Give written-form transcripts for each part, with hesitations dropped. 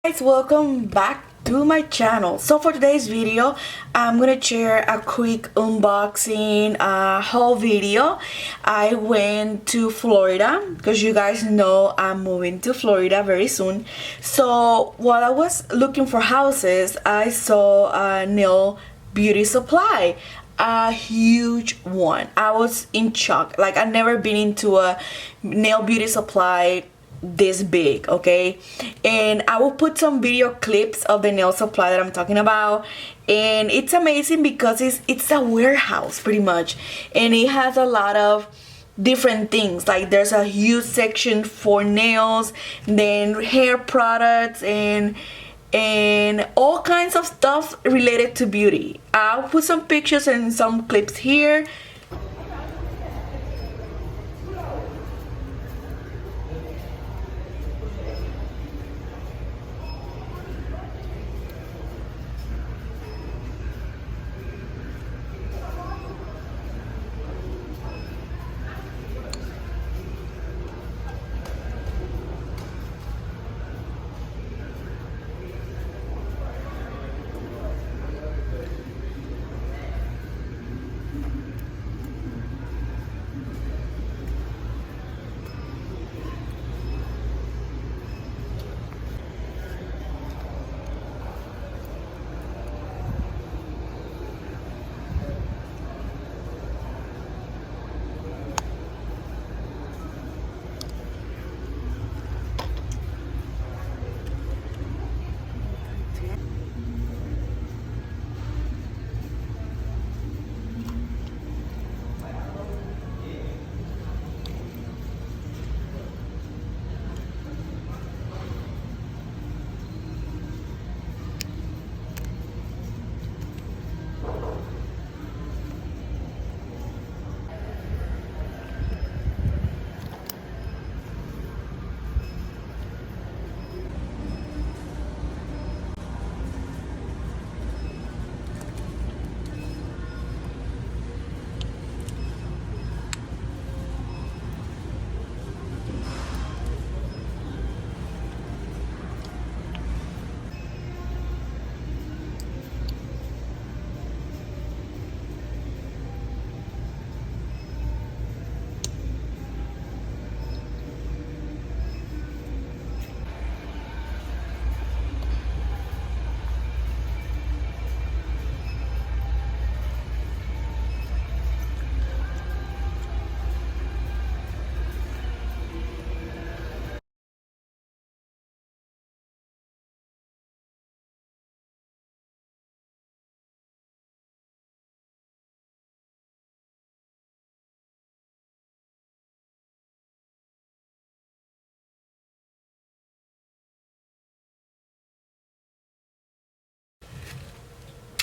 Guys, welcome back to my channel. So for today's video, I'm gonna share a quick unboxing haul video. I went to Florida because you guys know I'm moving to Florida very soon. So while I was looking for houses, I saw a nail beauty supply, a huge one. I was in shock. Like, I've never been into a nail beauty supply this big, okay? And I will put some video clips of the nail supply that I'm talking about. And it's amazing because it's a warehouse pretty much, and it has a lot of different things. Like, there's a huge section for nails, then hair products, and all kinds of stuff related to beauty. I'll put some pictures and some clips here.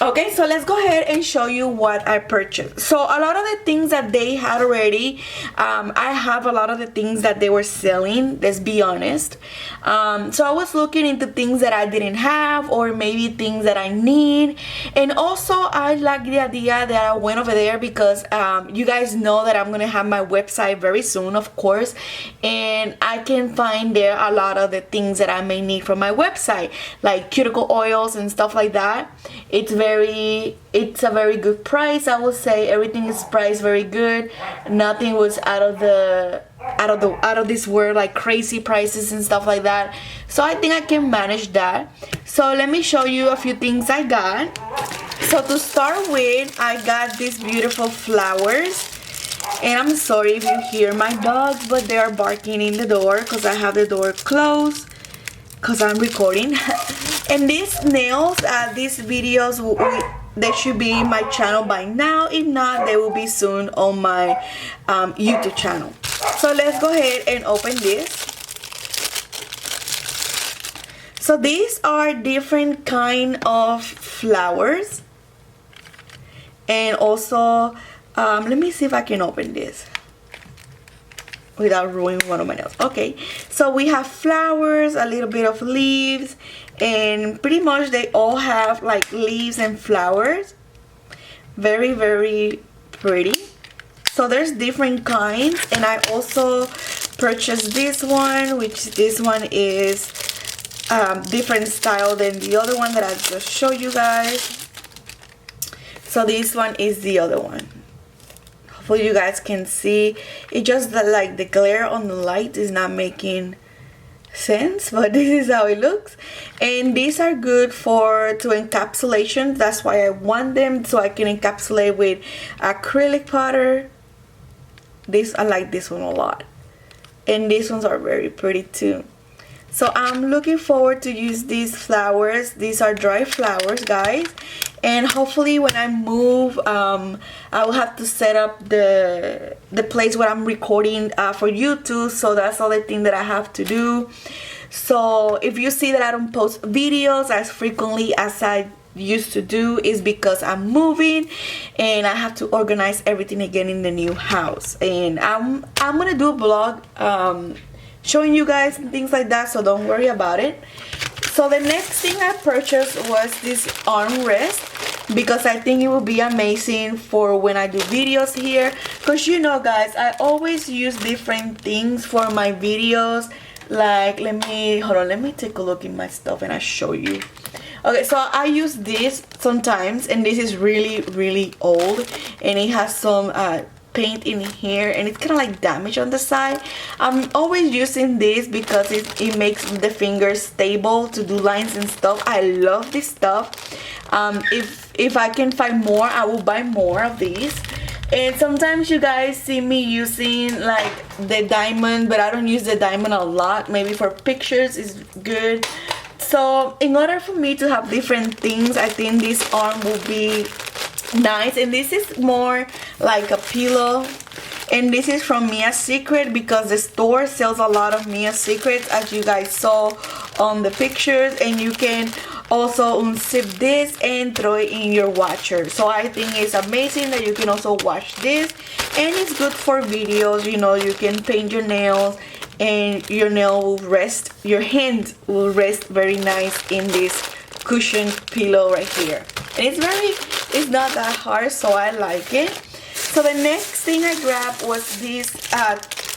Okay, so let's go ahead and show you what I purchased. So a lot of the things that they had already, I have a lot of the things that they were selling, let's be honest. So I was looking into things that I didn't have, or maybe things that I need. And also I like the idea that I went over there because you guys know that I'm gonna have my website very soon, of course, and I can find there a lot of the things that I may need for my website, like cuticle oils and stuff like that. It's a very good price. I would say everything is priced very good. Nothing was out of this world, like crazy prices and stuff like that. So I think I can manage that. So let me show you a few things I got. So to start with, I got these beautiful flowers. And I'm sorry if you hear my dogs, but they are barking in the door because I have the door closed because I'm recording. And these nails, these videos, they should be in my channel by now. If not, they will be soon on my YouTube channel. So let's go ahead and open this. So these are different kind of flowers. And also, let me see if I can open this without ruining one of my nails. Okay, so we have flowers, a little bit of leaves, and pretty much they all have like leaves and flowers. Very, very pretty. So there's different kinds, and I also purchased this one, which this one is different style than the other one that I just showed you guys. So this one is the other one. Hopefully you guys can see. It just that like the glare on the light is not making sense, but this is how it looks. And these are good for to encapsulation. That's why I want them, so I can encapsulate with acrylic powder. I like this one a lot, and these ones are very pretty too. So I'm looking forward to use these flowers. These are dry flowers, guys. And hopefully when I move, I will have to set up the place where I'm recording for YouTube. So that's the only thing that I have to do. So if you see that I don't post videos as frequently as I used to do, is because I'm moving and I have to organize everything again in the new house. And I'm gonna do a vlog showing you guys and things like that, so don't worry about it. So the next thing I purchased was this armrest, because I think it will be amazing for when I do videos here. Because you know guys, I always use different things for my videos. Like, let me take a look in my stuff and I'll show you. Okay, so I use this sometimes, and this is really old, and it has some paint in here, and it's kind of like damaged on the side. I'm always using this because it makes the fingers stable to do lines and stuff. I love this stuff. If I can find more, I will buy more of these. And sometimes you guys see me using like the diamond, but I don't use the diamond a lot. Maybe for pictures is good. So in order for me to have different things, I think this arm will be nice. And this is more like a pillow, and this is from Mia's Secret, because the store sells a lot of Mia's Secrets, as you guys saw on the pictures. And you can also unzip this and throw it in your washer. So I think it's amazing that you can also wash this, and it's good for videos. You know, you can paint your nails and your nail will rest, your hand will rest very nice in this cushioned pillow right here. And it's not that hard, so I like it. So the next thing I grabbed was these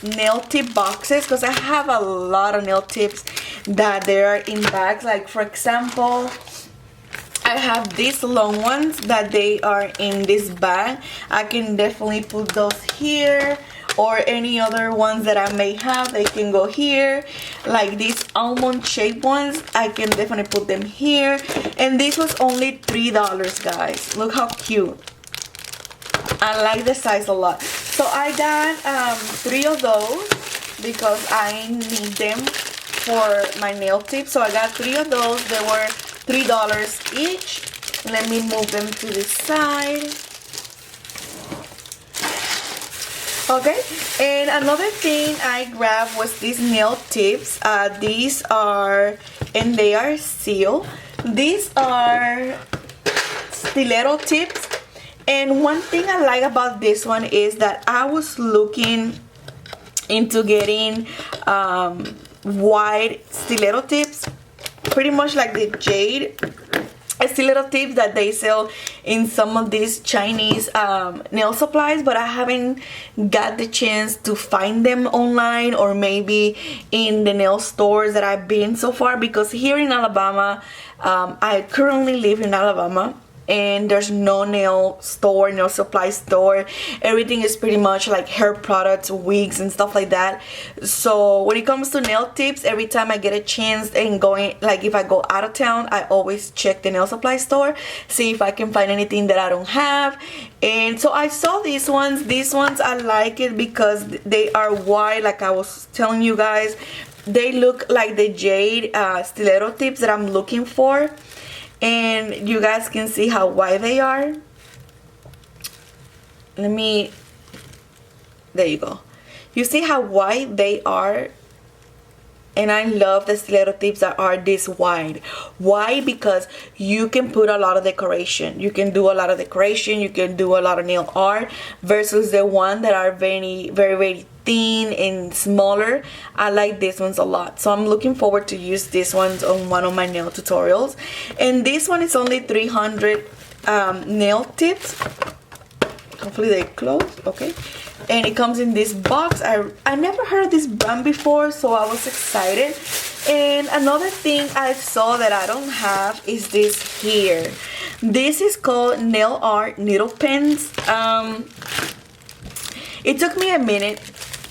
nail tip boxes, because I have a lot of nail tips that they are in bags. Like for example, I have these long ones that they are in this bag. I can definitely put those here, or any other ones that I may have, they can go here. Like these almond shaped ones, I can definitely put them here. And this was only $3, guys. Look how cute. I like the size a lot. So I got 3 of those because I need them for my nail tips. So I got 3 of those. They were $3 each. Let me move them to the side. Okay, and another thing I grabbed was these nail tips. These are, and they are sealed. These are stiletto tips. And one thing I like about this one is that I was looking into getting wide stiletto tips, pretty much like the jade stiletto tips that they sell in some of these Chinese nail supplies, but I haven't got the chance to find them online or maybe in the nail stores that I've been so far, because here in Alabama, I currently live in Alabama, and there's no nail store, no supply store. Everything is pretty much like hair products, wigs and stuff like that. So when it comes to nail tips, every time I get a chance and going, like if I go out of town, I always check the nail supply store, see if I can find anything that I don't have. And so I saw these ones. These ones I like it because they are wide, like I was telling you guys. They look like the jade stiletto tips that I'm looking for. And you guys can see how wide they are. There you go. You see how wide they are? And I love the stiletto tips that are this wide. Why? Because you can put a lot of decoration. You can do a lot of decoration. You can do a lot of nail art, versus the one that are very thin and smaller. I like these ones a lot. So I'm looking forward to use these ones on one of my nail tutorials. And this one is only 300 nail tips. Hopefully they close. Okay. And it comes in this box. I never heard of this brand before, so I was excited. And another thing I saw that I don't have is this here. This is called nail art needle pens. It took me a minute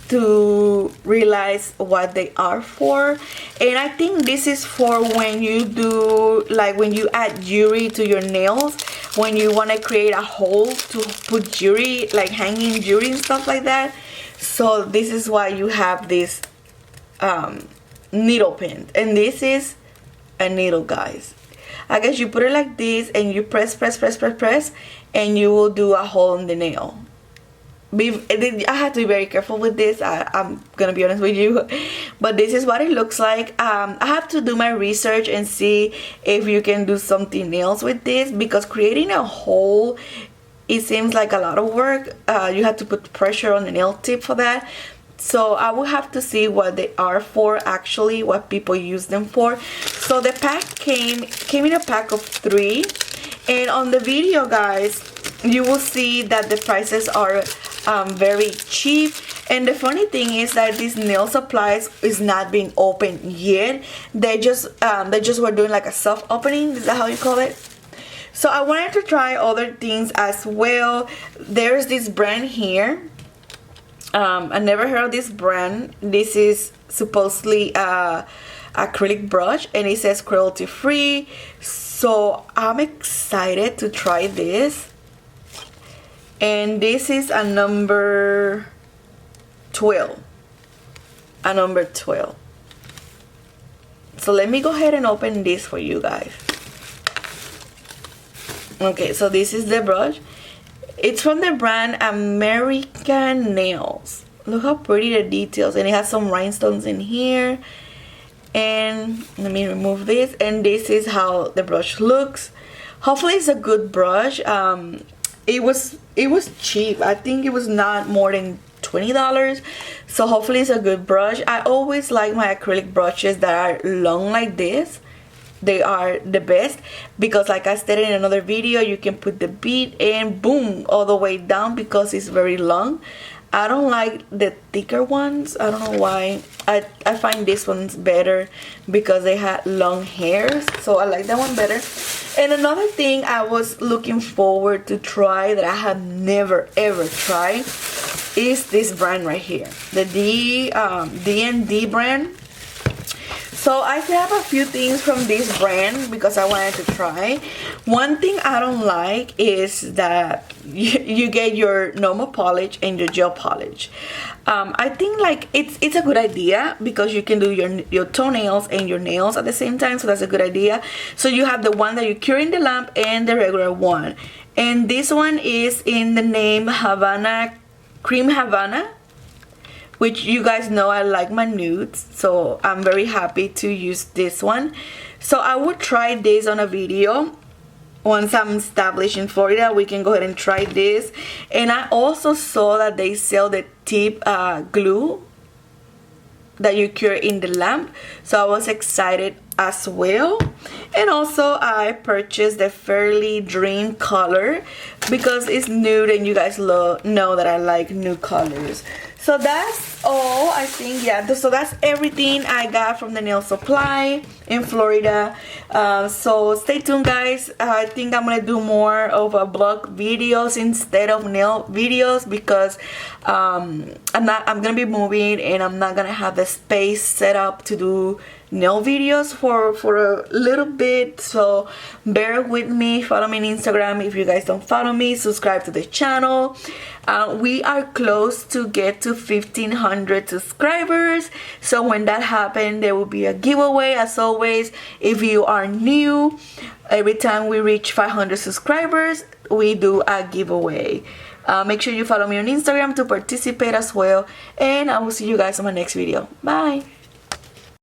to realize what they are for, and I think this is for when you do, like when you add jewelry to your nails, when you want to create a hole to put jewelry, like hanging jewelry and stuff like that. So this is why you have this needle pen, and this is a needle, guys. I guess you put it like this and you press, and you will do a hole in the nail. I have to be very careful with this. I'm gonna be honest with you, but this is what it looks like. I have to do my research and see if you can do something else with this, because creating a hole, it seems like a lot of work. You have to put pressure on the nail tip for that. So I will have to see what they are for, actually, what people use them for. So the pack came in a pack of 3, and on the video, guys, you will see that the prices are very cheap. And the funny thing is that these nail supplies is not being opened yet. They just were doing like a soft opening. Is that how you call it? So I wanted to try other things as well. There's this brand here. I never heard of this brand. This is supposedly acrylic brush, and it says cruelty free. So I'm excited to try this. And this is a number 12. A number 12. So let me go ahead and open this for you guys. Okay, so this is the brush. It's from the brand American Nails. Look how pretty the details, and it has some rhinestones in here. And let me remove this, and this is how the brush looks. Hopefully it's a good brush. It was cheap. I think it was not more than $20. So hopefully it's a good brush. I always like my acrylic brushes that are long like this. They are the best, because like I stated in another video, you can put the bead and boom, all the way down, because it's very long. I don't like the thicker ones. I don't know why. I find this one's better because they had long hairs, so I like that one better. And another thing I was looking forward to try that I have never ever tried is this brand right here, the D&D brand. So I have a few things from this brand because I wanted to try. One thing I don't like is that you get your normal polish and your gel polish. I think like it's a good idea because you can do your toenails and your nails at the same time, so that's a good idea. So you have the one that you cure in the lamp and the regular one. And this one is in the name Cream Havana, which you guys know I like my nudes, so I'm very happy to use this one. So I would try this on a video. Once I'm established in Florida, we can go ahead and try this. And I also saw that they sell the tip glue that you cure in the lamp, so I was excited as well. And also I purchased the Fairly Dream color because it's nude, and you guys know that I like nude colors. So that's all, I think. Yeah, so that's everything I got from the nail supply in Florida. So stay tuned, guys. I think I'm gonna do more of a blog videos instead of nail videos because I'm gonna be moving, and I'm not gonna have the space set up to do nail videos for a little bit. So bear with me. Follow me on Instagram if you guys don't follow me. Subscribe to the channel. We are close to get to 1,500 subscribers, so when that happens, there will be a giveaway. As always, if you are new, every time we reach 500 subscribers, we do a giveaway. Make sure you follow me on Instagram to participate as well, and I will see you guys on my next video. Bye.